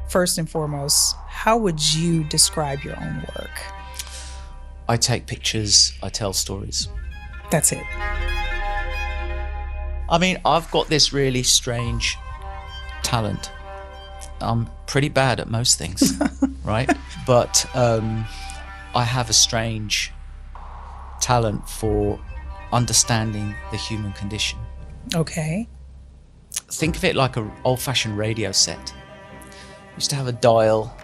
first and foremost, how would you describe your own work? I take pictures, I tell stories. That's it. I mean, I've got this really strange talent. I'm pretty bad at most things, right? But I have a strange talent for understanding the human condition. Okay. Think of it like an old-fashioned radio set. You used to have a dial,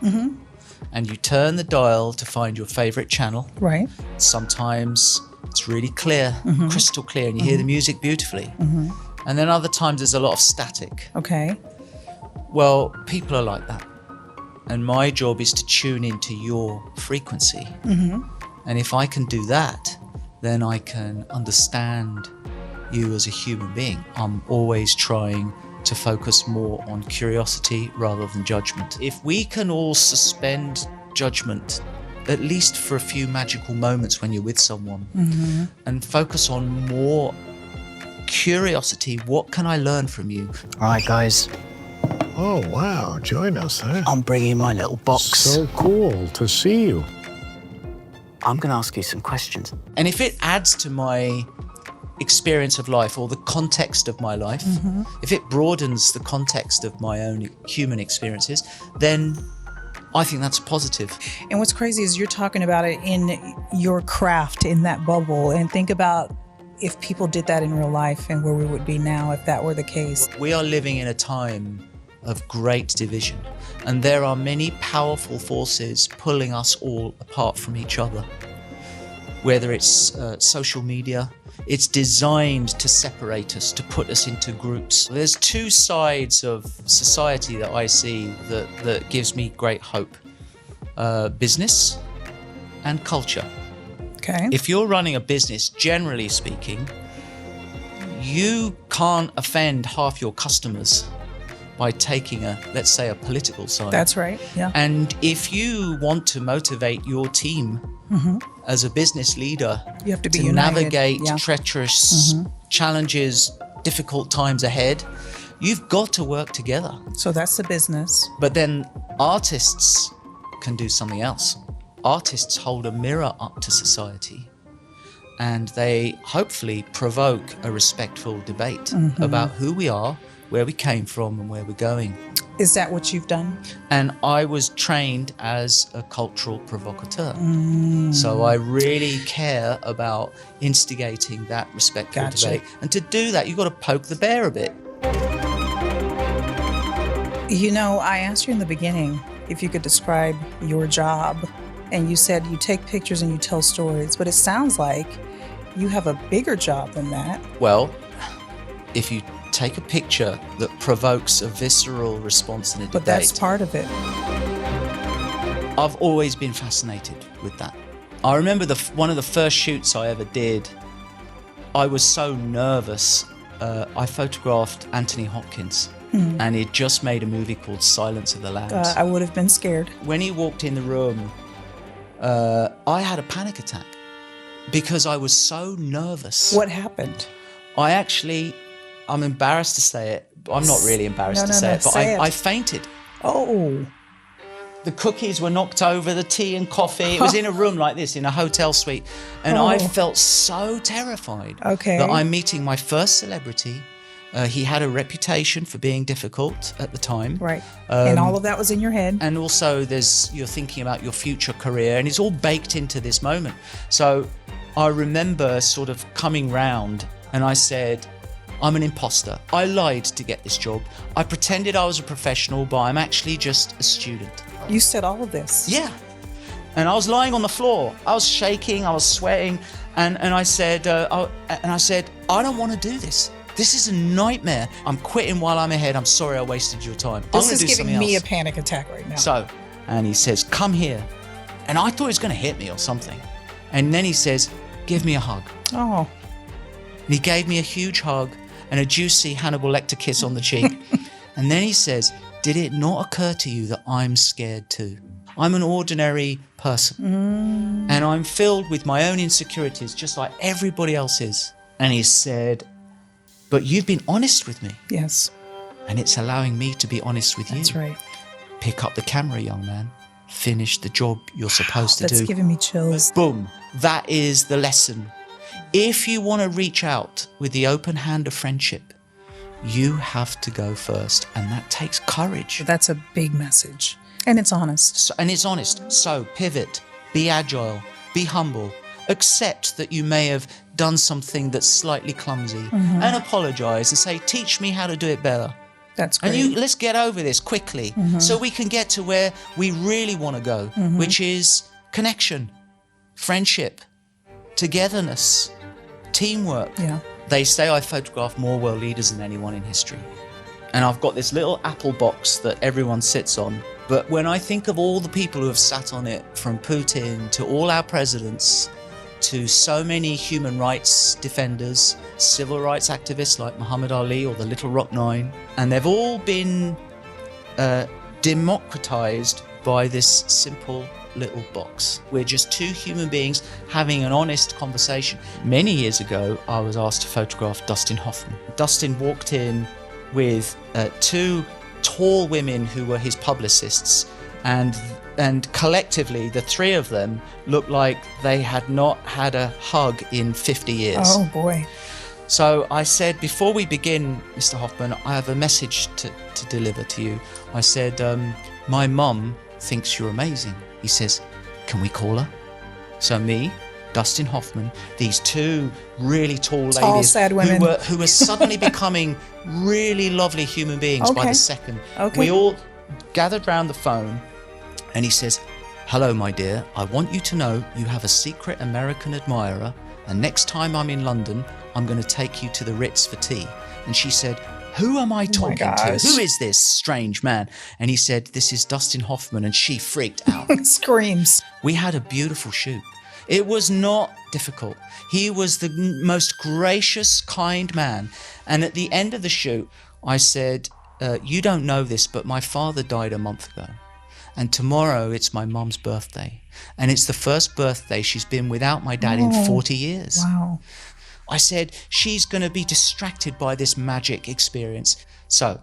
and you turn the dial to find your favorite channel. Right. Sometimes it's really clear, crystal clear, and you hear the music beautifully. And then other times there's a lot of static. Okay. Well, people are like that. And my job is to tune into your frequency. And if I can do that, then I can understand you as a human being. I'm always trying to focus more on curiosity rather than judgment. If we can all suspend judgment, at least for a few magical moments when you're with someone, and focus on more curiosity, what can I learn from you? All right, guys. Oh, wow. Join us, eh? I'm bringing my little box. So cool to see you. I'm going to ask you some questions. And if it adds to my experience of life or the context of my life, if it broadens the context of my own human experiences, then I think that's positive. And what's crazy is you're talking about it in your craft, in that bubble, and think about if people did that in real life and where we would be now if that were the case. We are living in a time of great division, and there are many powerful forces pulling us all apart from each other. Whether it's social media, it's designed to separate us, to put us into groups. There's two sides of society that I see that gives me great hope. Business and culture. Okay. If you're running a business, generally speaking, you can't offend half your customers by taking let's say, a political side. That's right, yeah. And if you want to motivate your team as a business leader, you have to be to united. navigate Yeah. treacherous challenges, difficult times ahead, you've got to work together. So that's the business. But then artists can do something else. Artists hold a mirror up to society, and they hopefully provoke a respectful debate about who we are, where we came from, and where we're going. Is that what you've done? And I was trained as a cultural provocateur. So I really care about instigating that respectful debate. And to do that, you've got to poke the bear a bit. You know, I asked you in the beginning if you could describe your job, and you said you take pictures and you tell stories, but it sounds like you have a bigger job than that. Well, if you take a picture that provokes a visceral response in a debate. But that's part of it. I've always been fascinated with that. I remember one of the first shoots I ever did, I was so nervous. I photographed Anthony Hopkins, and he'd just made a movie called Silence of the Lambs. I would have been scared. When he walked in the room, I had a panic attack because I was so nervous. What happened? I'm embarrassed to say it, but I'm not really embarrassed to say it, but I fainted. Oh. The cookies were knocked over, the tea and coffee. It was in a room like this, in a hotel suite. And I felt so terrified that I'm meeting my first celebrity. He had a reputation for being difficult at the time. Right. And all of that was in your head. And also you're thinking about your future career, and it's all baked into this moment. So I remember sort of coming round, and I said, I'm an imposter. I lied to get this job. I pretended I was a professional, but I'm actually just a student. You said all of this? Yeah. And I was lying on the floor. I was shaking, I was sweating, and I said, I don't want to do this. This is a nightmare. I'm quitting while I'm ahead. I'm sorry I wasted your time. This is giving me a panic attack right now. So, and he says, come here. And I thought he was going to hit me or something. And then he says, give me a hug. Oh. And he gave me a huge hug and a juicy Hannibal Lecter kiss on the cheek. And then he says, did it not occur to you that I'm scared too? I'm an ordinary person. And I'm filled with my own insecurities, just like everybody else is. And he said, but you've been honest with me. Yes. And it's allowing me to be honest with you. That's right. Pick up the camera, young man. Finish the job you're supposed to That's do. giving me chills. Boom. That is the lesson. If you want to reach out with the open hand of friendship, you have to go first, and that takes courage. That's a big message. And it's honest. So pivot, be agile, be humble, accept that you may have done something that's slightly clumsy, and apologize and say, teach me how to do it better. That's great. And let's get over this quickly so we can get to where we really want to go, which is connection, friendship, togetherness, teamwork. Yeah. They say I photograph more world leaders than anyone in history. And I've got this little apple box that everyone sits on. But when I think of all the people who have sat on it, from Putin to all our presidents, to so many human rights defenders, civil rights activists like Muhammad Ali or the Little Rock Nine, and they've all been democratized by this simple little box. We're just two human beings having an honest conversation. Many years ago, I was asked to photograph Dustin Hoffman. Dustin walked in with two tall women who were his publicists, and collectively the three of them looked like they had not had a hug in 50 years. Oh boy. So I said, before we begin, Mr. Hoffman, I have a message to deliver to you. I said, my mum thinks you're amazing. He says, can we call her? So me, Dustin Hoffman, these two really tall ladies sad women. who were suddenly becoming really lovely human beings by the second. Okay. We all gathered round the phone, and he says, hello, my dear, I want you to know you have a secret American admirer, and next time I'm in London, I'm going to take you to the Ritz for tea. And she said, who am I talking to? gosh. Who is this strange man? And he said, this is Dustin Hoffman, and she freaked out. Screams. We had a beautiful shoot. It was not difficult. He was the most gracious, kind man. And at the end of the shoot, I said, you don't know this, but my father died a month ago. And tomorrow it's my mum's birthday. And it's the first birthday she's been without my dad in 40 years. Wow. I said, she's going to be distracted by this magic experience. So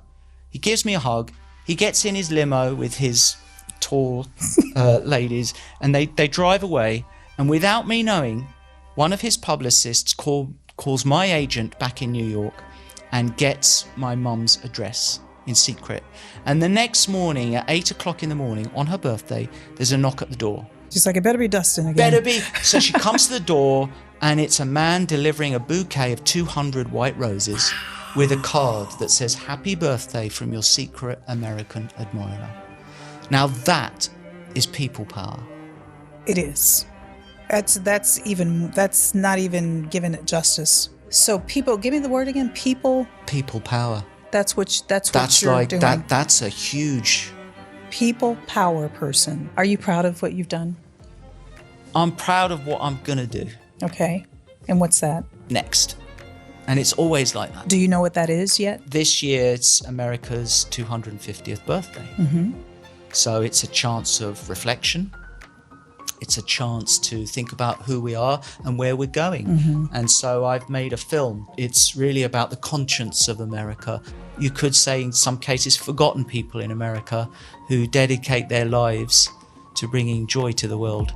he gives me a hug. He gets in his limo with his tall ladies, and they drive away. And without me knowing, one of his publicists calls my agent back in New York and gets my mum's address in secret. And the next morning at 8 o'clock in the morning on her birthday, there's a knock at the door. She's like, it better be Dustin again. Better be. So she comes to the door, and it's a man delivering a bouquet of 200 white roses with a card that says, happy birthday from your secret American admirer. Now that is people power. It is. That's not even giving it justice. So people, give me the word again. People power. That's what That's you're like doing. that's a huge. People power person. Are you proud of what you've done? I'm proud of what I'm gonna do Okay. And what's that? next, and it's always like that. Do you know what that is yet? This year it's America's 250th birthday, so it's a chance of reflection. It's a chance to think about who we are and where we're going. And so I've made a film. It's really about the conscience of America. You could say in some cases forgotten people in America who dedicate their lives to bringing joy to the world.